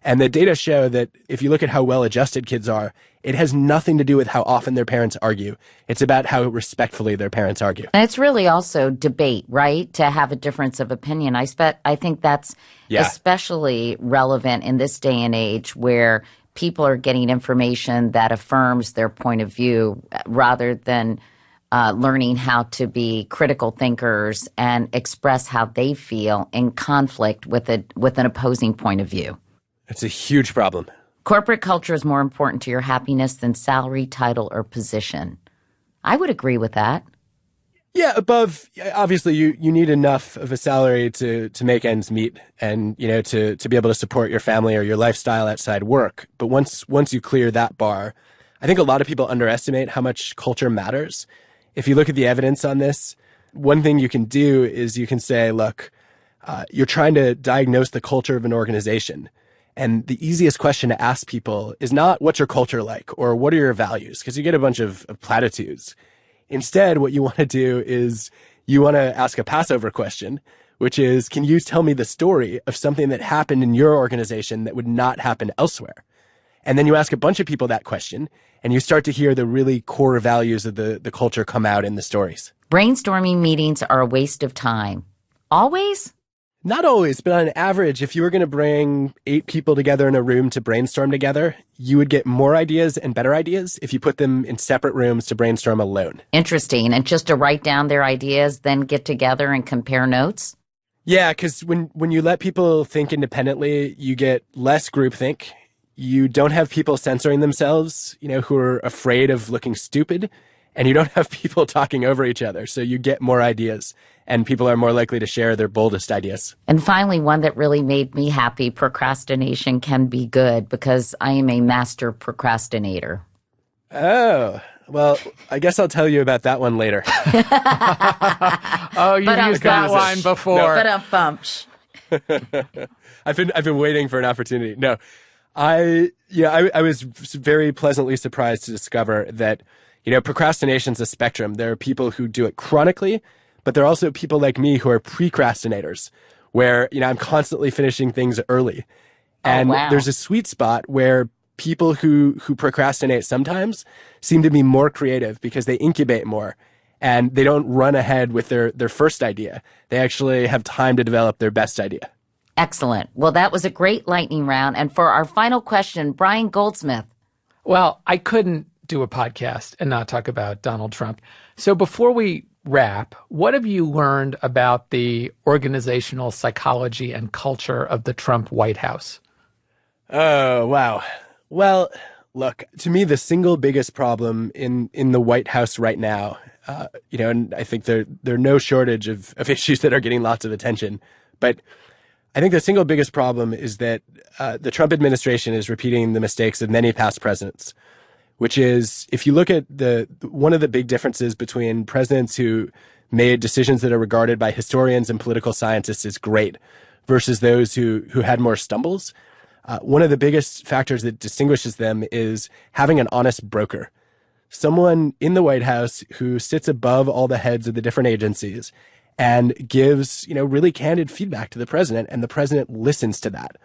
And the data show that if you look at how well-adjusted kids are, it has nothing to do with how often their parents argue. It's about how respectfully their parents argue. And it's really also debate, right? To have a difference of opinion. I think that's especially relevant in this day and age where people are getting information that affirms their point of view rather than learning how to be critical thinkers and express how they feel in conflict with an opposing point of view. It's a huge problem. Corporate culture is more important to your happiness than salary, title, or position. I would agree with that. Yeah, obviously you need enough of a salary to make ends meet and, to be able to support your family or your lifestyle outside work. But once you clear that bar, I think a lot of people underestimate how much culture matters. If you look at the evidence on this, one thing you can do is you can say, look, you're trying to diagnose the culture of an organization. And the easiest question to ask people is not what's your culture like or what are your values, because you get a bunch of platitudes. Instead, what you want to do is you want to ask a Passover question, which is, can you tell me the story of something that happened in your organization that would not happen elsewhere? And then you ask a bunch of people that question, and you start to hear the really core values of the culture come out in the stories. Brainstorming meetings are a waste of time. Always? Not always, but on average, if you were going to bring 8 people together in a room to brainstorm together, you would get more ideas and better ideas if you put them in separate rooms to brainstorm alone. Interesting. And just to write down their ideas, then get together and compare notes? Yeah, because when you let people think independently, you get less groupthink. You don't have people censoring themselves, who are afraid of looking stupid. And you don't have people talking over each other. So you get more ideas and people are more likely to share their boldest ideas. And finally, one that really made me happy, procrastination can be good because I am a master procrastinator. Oh, well, I guess I'll tell you about that one later. Oh, you've used that line before. I've been waiting for an opportunity. No, I was very pleasantly surprised to discover that procrastination's a spectrum. There are people who do it chronically, but there are also people like me who are precrastinators, where, I'm constantly finishing things early. And there's a sweet spot where people who procrastinate sometimes seem to be more creative because they incubate more and they don't run ahead with their first idea. They actually have time to develop their best idea. Excellent. Well, that was a great lightning round. And for our final question, Brian Goldsmith. Well, I couldn't do a podcast and not talk about Donald Trump. So before we wrap, what have you learned about the organizational psychology and culture of the Trump White House? Oh, wow. Well, look, to me, the single biggest problem in the White House right now, and I think there are no shortage of issues that are getting lots of attention, but I think the single biggest problem is that the Trump administration is repeating the mistakes of many past presidents, which is, if you look at one of the big differences between presidents who made decisions that are regarded by historians and political scientists as great versus those who had more stumbles, one of the biggest factors that distinguishes them is having an honest broker, someone in the White House who sits above all the heads of the different agencies and gives, really candid feedback to the president, and the president listens to that.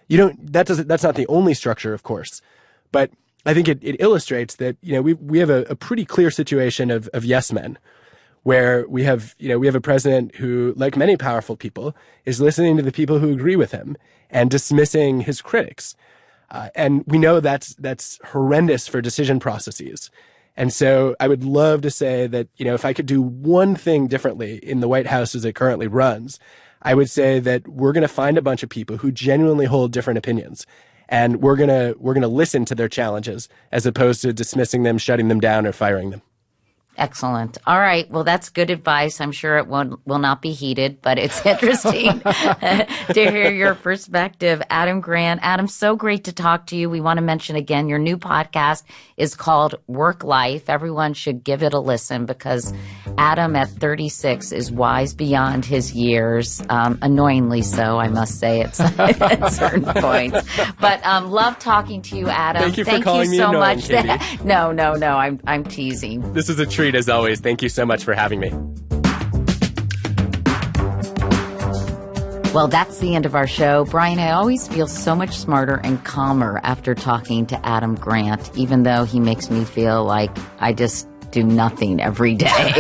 That's not the only structure, of course, but I think it illustrates that, we have a pretty clear situation of yes men, where we have a president who, like many powerful people, is listening to the people who agree with him and dismissing his critics. And we know that's horrendous for decision processes. And so I would love to say that, if I could do one thing differently in the White House as it currently runs, I would say that we're going to find a bunch of people who genuinely hold different opinions. And we're gonna listen to their challenges as opposed to dismissing them, shutting them down, or firing them. Excellent. All right. Well, that's good advice. I'm sure it will not be heeded, but it's interesting to hear your perspective. Adam Grant. Adam, so great to talk to you. We want to mention again, your new podcast is called Work Life. Everyone should give it a listen because Adam at 36 is wise beyond his years. Annoyingly so, I must say, at certain points. But love talking to you, Adam. Thank you for calling me annoying, Katie. No. I'm teasing. This is a treat as always. Thank you so much for having me. Well, that's the end of our show. Brian, I always feel so much smarter and calmer after talking to Adam Grant, even though he makes me feel like I just do nothing every day.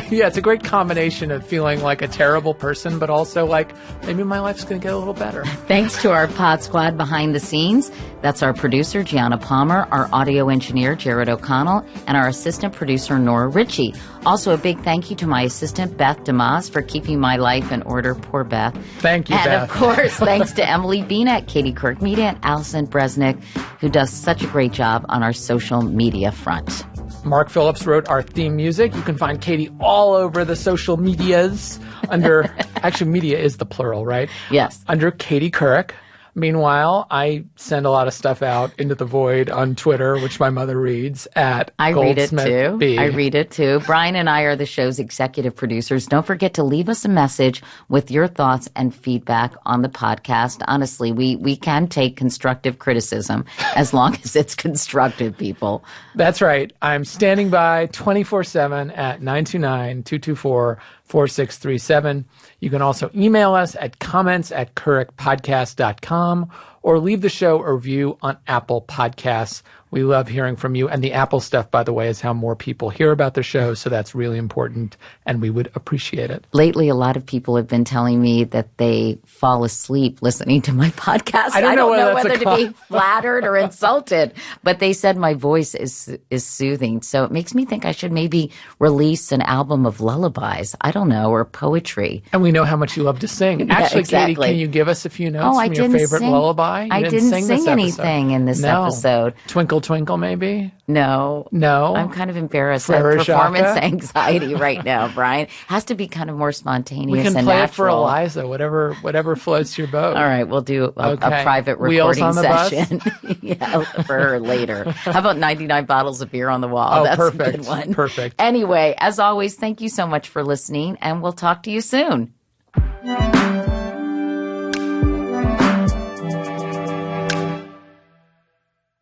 Yeah, it's a great combination of feeling like a terrible person, but also like maybe my life's going to get a little better. Thanks to our Pod Squad behind the scenes. That's our producer, Gianna Palmer, our audio engineer, Jared O'Connell, and our assistant producer, Nora Ritchie. Also, a big thank you to my assistant, Beth DeMaz, for keeping my life in order. Poor Beth. Thank you, Beth. And of course, thanks to Emily Bean at Katie Kirk Media and Allison Bresnick, who does such a great job on our social media front. Mark Phillips wrote our theme music. You can find Katie all over the social medias under, actually media is the plural, right? Yes. Under Katie Couric. Meanwhile, I send a lot of stuff out into the void on Twitter, which my mother reads at Goldsmith B. I read it too. Brian and I are the show's executive producers. Don't forget to leave us a message with your thoughts and feedback on the podcast. Honestly, we can take constructive criticism as long as it's constructive, people. That's right. I'm standing by 24/7 at 929-224-4637. You can also email us at comments@curicpodcast.com or leave the show a review on Apple Podcasts. We love hearing from you. And the Apple stuff, by the way, is how more people hear about the show. So that's really important, and we would appreciate it. Lately, a lot of people have been telling me that they fall asleep listening to my podcast. I don't know whether to be flattered or insulted, but they said my voice is soothing. So it makes me think I should maybe release an album of lullabies. I don't know, or poetry. And we know how much you love to sing. Actually, exactly. Katie, can you give us a few notes from your favorite lullaby? I didn't sing anything in this episode. Twinkle, twinkle, maybe? No. I'm kind of embarrassed. I have performance anxiety right now, Brian. Has to be kind of more spontaneous and natural. We can play it for Eliza, whatever floats your boat. All right, we'll do a private recording session. Yeah, for her later. How about 99 bottles of beer on the wall? Oh, that's perfect. a good one. Perfect. Anyway, as always, thank you so much for listening, and we'll talk to you soon.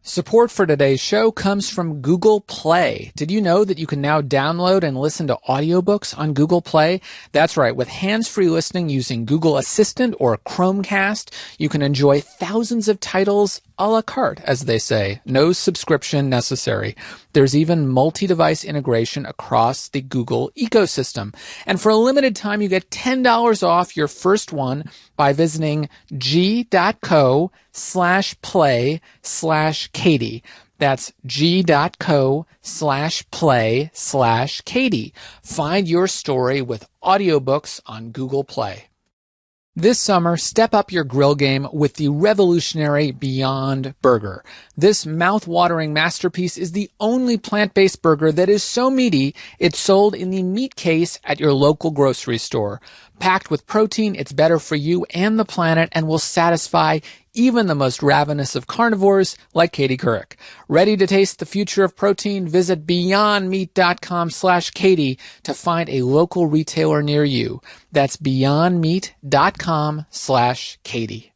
Support for today's show comes from Google Play. Did you know that you can now download and listen to audiobooks on Google Play? That's right. With hands-free listening using Google Assistant or Chromecast, you can enjoy thousands of titles a la carte, as they say. No subscription necessary. There's even multi-device integration across the Google ecosystem. And for a limited time, you get $10 off your first one by visiting g.co/play/Katie. That's g.co/play/Katie. Find your story with audiobooks on Google Play. This summer, step up your grill game with the revolutionary Beyond Burger. This mouth-watering masterpiece is the only plant-based burger that is so meaty, it's sold in the meat case at your local grocery store. Packed with protein, it's better for you and the planet and will satisfy even the most ravenous of carnivores like Katie Couric. Ready to taste the future of protein? Visit beyondmeat.com/Katie to find a local retailer near you. That's beyondmeat.com/Katie.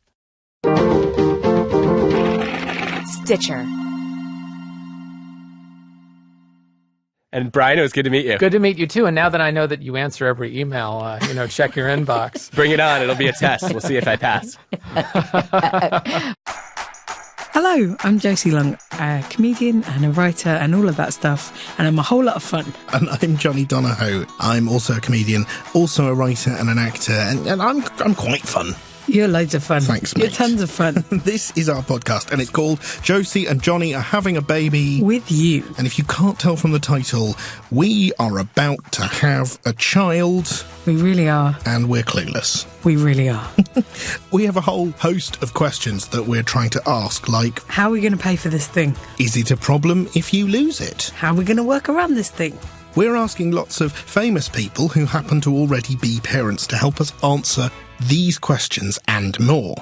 Stitcher. And Brian, it was good to meet you. Good to meet you too. And now that I know that you answer every email, check your inbox. Bring it on. It'll be a test. We'll see if I pass. Hello, I'm Josie Long, a comedian and a writer and all of that stuff, and I'm a whole lot of fun. And I'm Johnny Donahoe. I'm also a comedian, also a writer and an actor, and I'm quite fun. You're loads of fun. Thanks, mate. You're tons of fun. This is our podcast, and it's called Josie and Johnny Are Having a Baby. With You. And if you can't tell from the title, we are about to have a child. We really are. And we're clueless. We really are. We have a whole host of questions that we're trying to ask, like... How are we going to pay for this thing? Is it a problem if you lose it? How are we going to work around this thing? We're asking lots of famous people who happen to already be parents to help us answer these questions and more.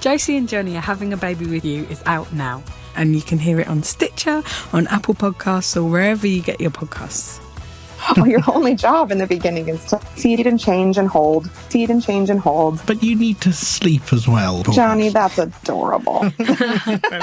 Josie and Johnny Are Having a Baby With You is out now, and you can hear it on Stitcher, on Apple Podcasts, or wherever you get your podcasts. Well, your only job in the beginning is to feed and change and hold. Feed and change and hold. But you need to sleep as well. Johnny, that's adorable. Okay.